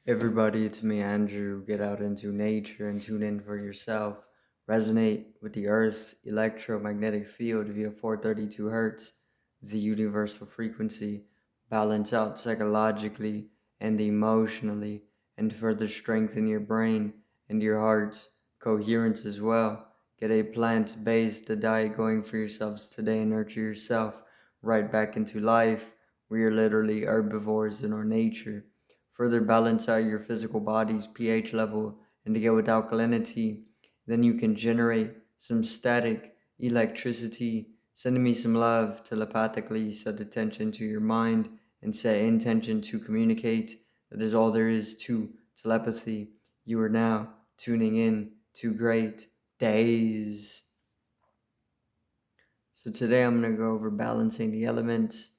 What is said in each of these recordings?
Everybody, it's me, Andrew. Get out into nature and tune in for yourself. Resonate with the Earth's electromagnetic field via 432 Hertz, the universal frequency. Balance out psychologically and emotionally, and further strengthen your brain and your heart's coherence as well. Get a plant based diet going for yourselves today and nurture yourself right back into life. We are literally herbivores in our nature. Further balance out your physical body's pH level and to get with alkalinity. Then you can generate some static electricity, sending me some love telepathically, set attention to your mind and set intention to communicate. That is all there is to telepathy. You are now tuning in to Great Days. So today I'm going to go over balancing the elements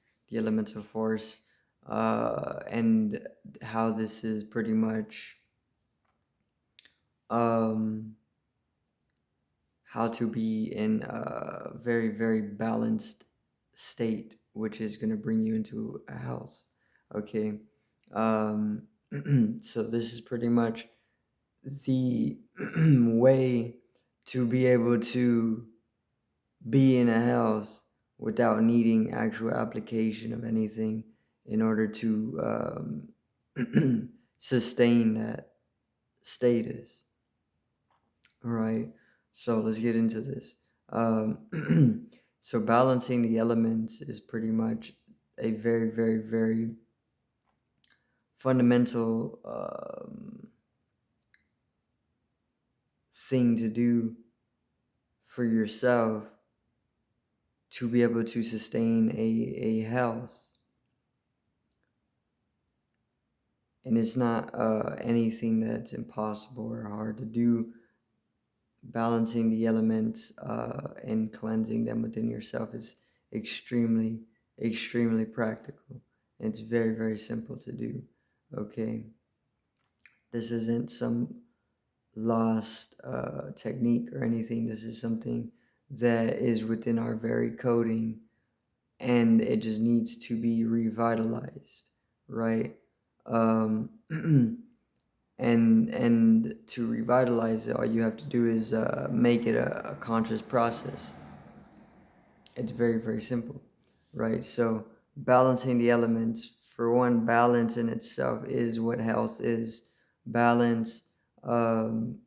of force, and how this is pretty much um, how to be in a very, very balanced state, which is going to bring you into a house. Okay. Um, so this is pretty much the way to be able to be in a house without needing actual application of anything in order to sustain that status. All right, so let's get into this. So balancing the elements is pretty much a very, very, very fundamental thing to do for yourself to be able to sustain a house. And it's not anything that's impossible or hard to do. Balancing the elements and cleansing them within yourself is extremely, extremely practical. And it's very, very simple to do. Okay. This isn't some lost technique or anything. This is something that is within our very coding, and it just needs to be revitalized, right? Um, and to revitalize it, all you have to do is make it a conscious process. It's very, very simple, right? So balancing the elements, for one, balance in itself is what health is. Balance um,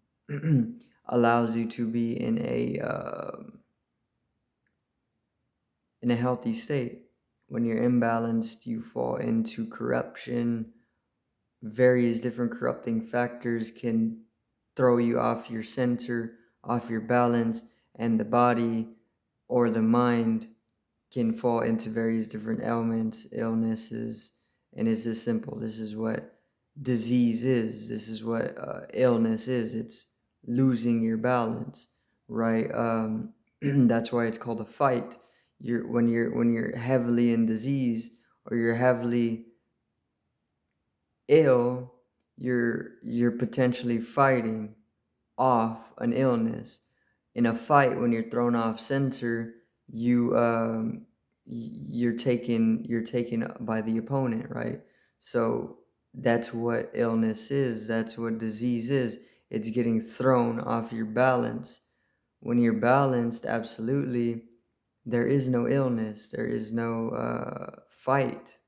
allows you to be in a healthy state. When you're imbalanced, you fall into corruption. Various different corrupting factors can throw you off your center, off your balance, and the body or the mind can fall into various different ailments, illnesses, and it's this simple. This is what disease is. This is what illness is. It's losing your balance, right? That's why it's called a fight. When you're heavily in disease or you're heavily ill, you're potentially fighting off an illness. In a fight, when you're thrown off center, you're taken by the opponent, right? So that's what illness is. That's what disease is. It's getting thrown off your balance. When you're balanced, absolutely, there is no illness. There is no fight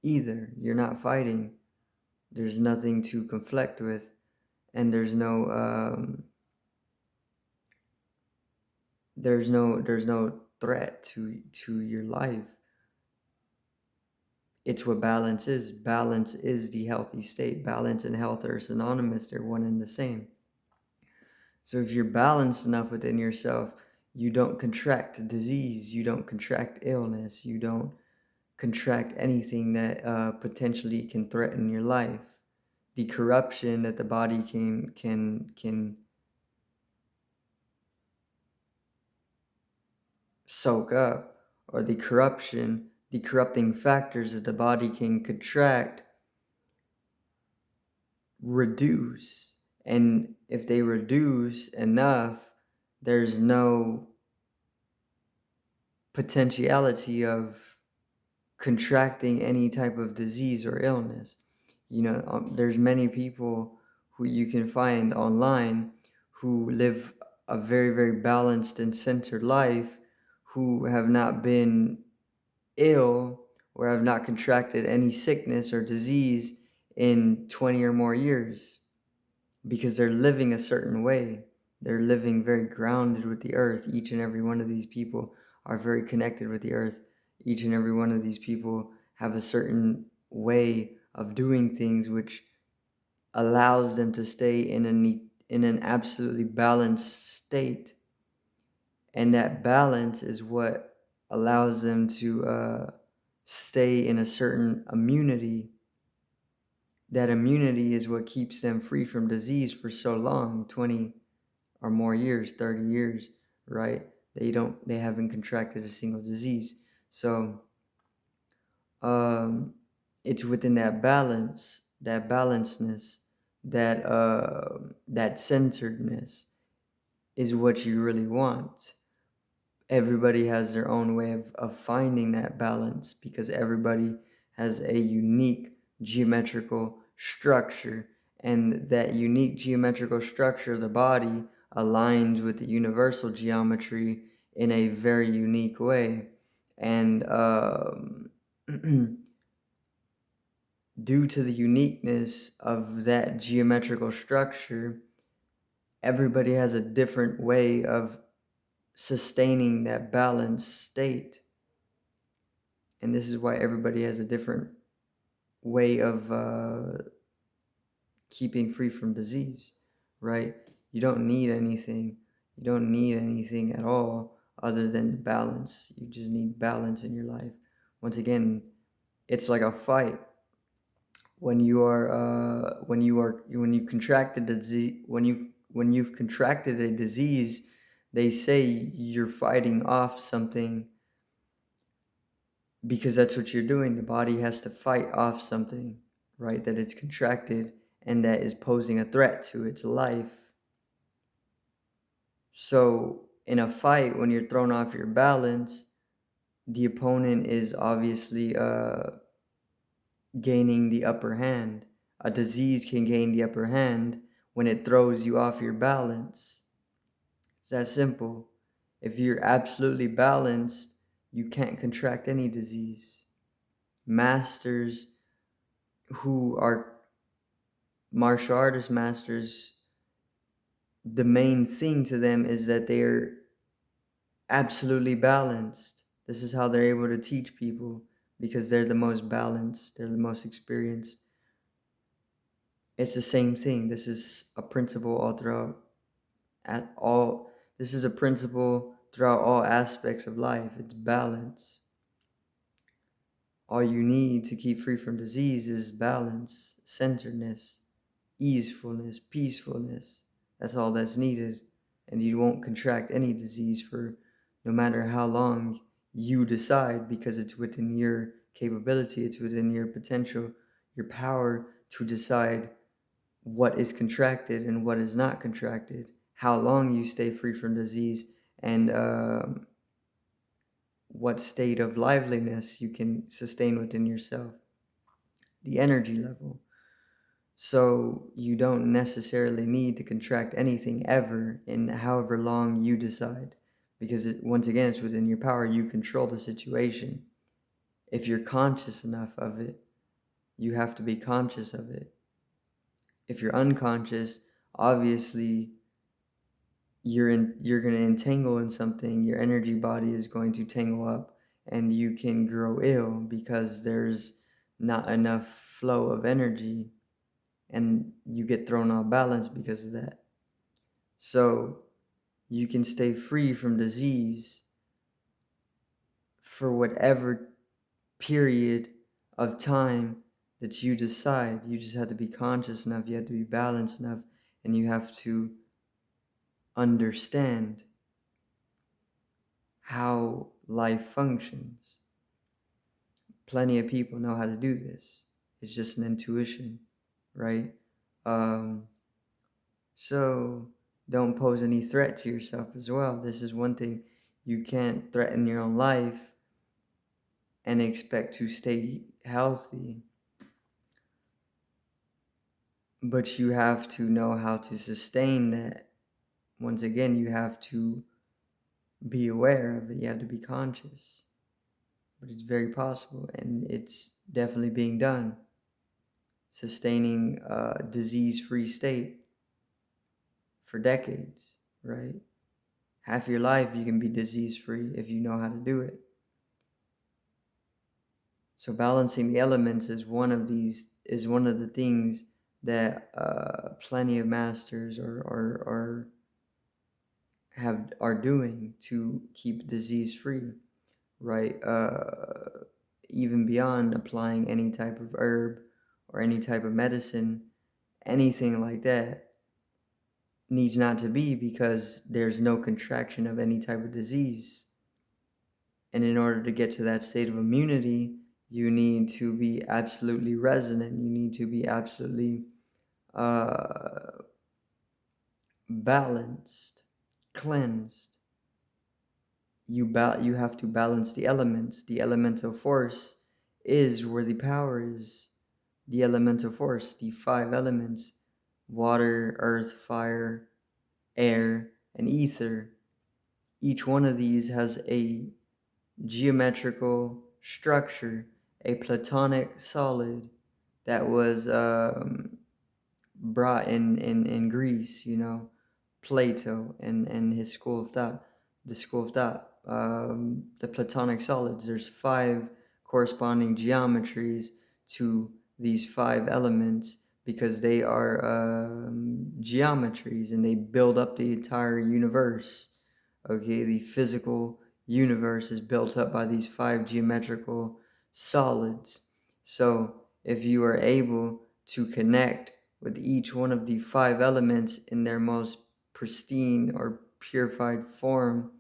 either. You're not fighting. There's nothing to conflict with, and there's no threat to your life. It's what balance is. Balance is the healthy state. Balance and health are synonymous. They're one and the same. So if you're balanced enough within yourself, you don't contract disease, you don't contract illness, you don't contract anything that potentially can threaten your life. The corruption that the body can soak up, or the corrupting factors that the body can contract, reduce. And if they reduce enough, there's no potentiality of contracting any type of disease or illness. There's many people who you can find online who live a very, very balanced and centered life, who have not been ill or have not contracted any sickness or disease in 20 or more years, because they're living a certain way. They're living very grounded with the earth. Each and every one of these people are very connected with the earth. Each and every one of these people have a certain way of doing things which allows them to stay in an absolutely balanced state. And that balance is what allows them to stay in a certain immunity. That immunity is what keeps them free from disease for so long, 20 or more years, 30 years, right? They haven't contracted a single disease. So it's within that balance, that balancedness, that centeredness is what you really want. Everybody has their own way of finding that balance, because everybody has a unique geometrical structure, and that unique geometrical structure of the body aligns with the universal geometry in a very unique way. And due to the uniqueness of that geometrical structure, everybody has a different way of sustaining that balanced state. And this is why everybody has a different way of keeping free from disease, right? You don't need anything. You don't need anything at all other than balance. You just need balance in your life. Once again, it's like a fight. When you contracted a disease, when you've contracted a disease, they say you're fighting off something, because that's what you're doing. The body has to fight off something, right, that it's contracted and that is posing a threat to its life. So in a fight, when you're thrown off your balance, the opponent is obviously gaining the upper hand. A disease can gain the upper hand when it throws you off your balance. It's that simple. If you're absolutely balanced, you can't contract any disease. Masters who are martial artist masters, the main thing to them is that they're absolutely balanced. This is how they're able to teach people, because they're the most balanced, they're the most experienced. It's the same thing. This is a principle this is a principle throughout all aspects of life. It's balance. All you need to keep free from disease is balance, centeredness, easefulness, peacefulness. That's all that's needed. And you won't contract any disease for no matter how long you decide, because it's within your capability, it's within your potential, your power to decide what is contracted and what is not contracted, how long you stay free from disease, and what state of liveliness you can sustain within yourself, the energy level. So you don't necessarily need to contract anything ever in however long you decide, because once again, it's within your power. You control the situation. If you're conscious enough of it, you have to be conscious of it. If you're unconscious, obviously you're going to entangle in something. Your energy body is going to tangle up, and you can grow ill because there's not enough flow of energy, and you get thrown off balance because of that. So you can stay free from disease for whatever period of time that you decide. You just have to be conscious enough, you have to be balanced enough, and you have to understand how life functions. Plenty of people know how to do this. It's just an intuition, right? So don't pose any threat to yourself as well. This is one thing. You can't threaten your own life and expect to stay healthy. But you have to know how to sustain that. Once again, you have to be aware of it. You have to be conscious. But it's very possible, and it's definitely being done. Sustaining a disease-free state for decades, right? Half your life you can be disease-free if you know how to do it. So balancing the elements is one of the things that plenty of masters are doing to keep disease free, right? Even beyond applying any type of herb or any type of medicine, anything like that needs not to be, because there's no contraction of any type of disease. And in order to get to that state of immunity, you need to be absolutely resonant. You need to be absolutely uh, balanced, cleansed. You have to balance the elements. The elemental force is where the power is. The elemental force, the five elements: water, earth, fire, air, and ether. Each one of these has a geometrical structure, a platonic solid that was brought in Greece, Plato and his school of thought, the school of thought, the platonic solids. There's five corresponding geometries to these five elements, because they are geometries, and they build up the entire universe. Okay, the physical universe is built up by these five geometrical solids. So if you are able to connect with each one of the five elements in their most pristine or purified form,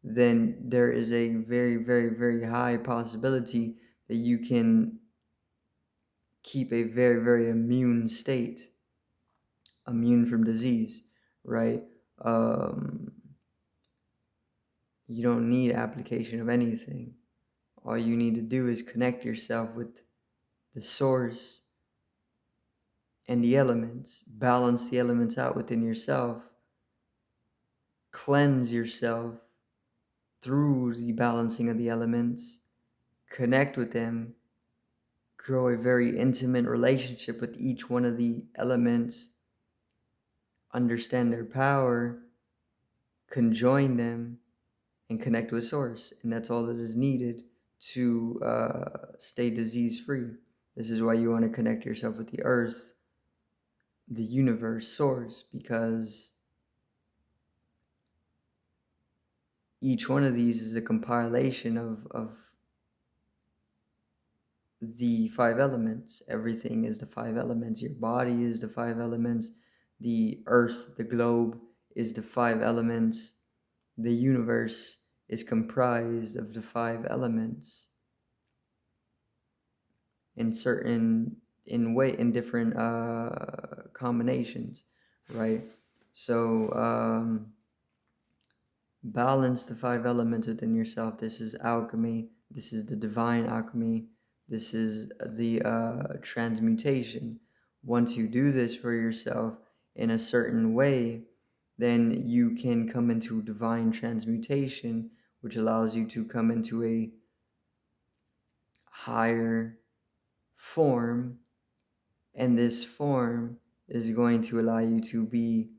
then there is a very, very, very high possibility that you can keep a very, very immune state, immune from disease, right? You don't need application of anything. All you need to do is connect yourself with the source and the elements, balance the elements out within yourself, cleanse yourself through the balancing of the elements, connect with them, grow a very intimate relationship with each one of the elements, understand their power, conjoin them, and connect with source. And that's all that is needed to stay disease free. This is why you want to connect yourself with the earth, the universe, source, because each one of these is a compilation of the five elements. Everything is the five elements. Your body is the five elements. The earth, the globe, is the five elements. The universe is comprised of the five elements in different combinations, right? So balance the five elements within yourself. This is alchemy. This is the divine alchemy. This is the transmutation. Once you do this for yourself in a certain way, then you can come into divine transmutation, which allows you to come into a higher form. And this form is going to allow you to be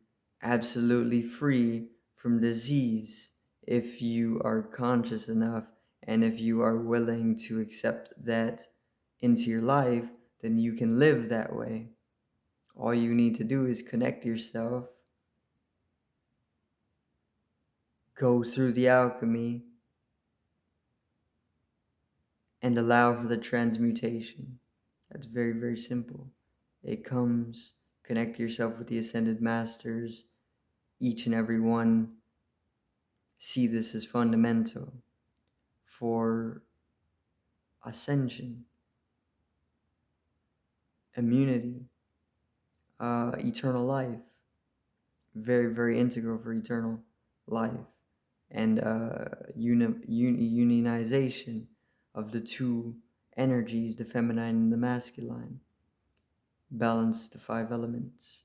absolutely free from disease if you are conscious enough, and if you are willing to accept that into your life. Then you can live that way. All you need to do is connect yourself, go through the alchemy, and allow for the transmutation. That's very, very simple. It comes, connect yourself with the ascended masters. Each and every one see this as fundamental for ascension, immunity, eternal life. Very, very integral for eternal life. And unionization of the two energies, the feminine and the masculine. balance the 5 elements.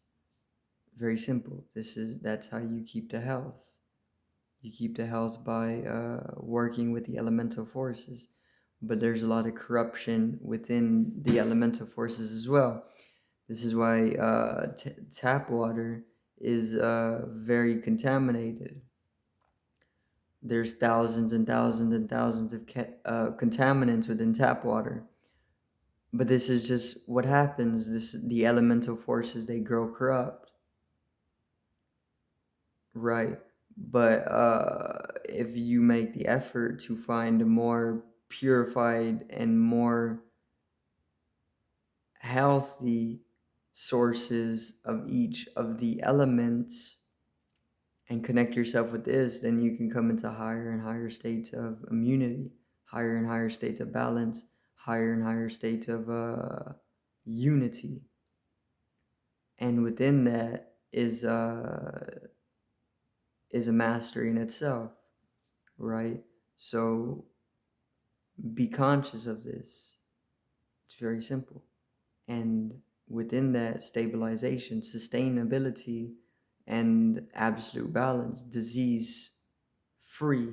Very simple. That's how you keep the health. You keep the health by working with the elemental forces. But there's a lot of corruption within the elemental forces as well. This is why tap water is very contaminated. There's thousands and thousands and thousands of contaminants within tap water. But this is just what happens. The elemental forces, they grow corrupt, right? But if you make the effort to find a more purified and more healthy sources of each of the elements and connect yourself with this, then you can come into higher and higher states of immunity, higher and higher states of balance, higher and higher states of unity. And within that is a mastery in itself, right? So be conscious of this. It's very simple. And within that stabilization, sustainability, and absolute balance, disease free,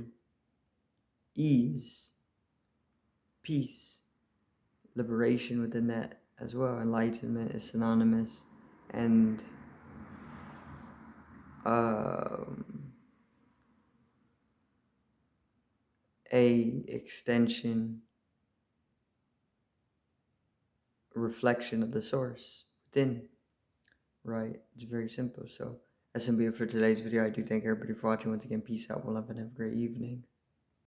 ease, peace, liberation within that as well. Enlightenment is synonymous, and a extension, reflection of the source within, right? It's very simple. So that's gonna be it for today's video. I do thank everybody for watching. Once again, peace out, one love, and have a great evening.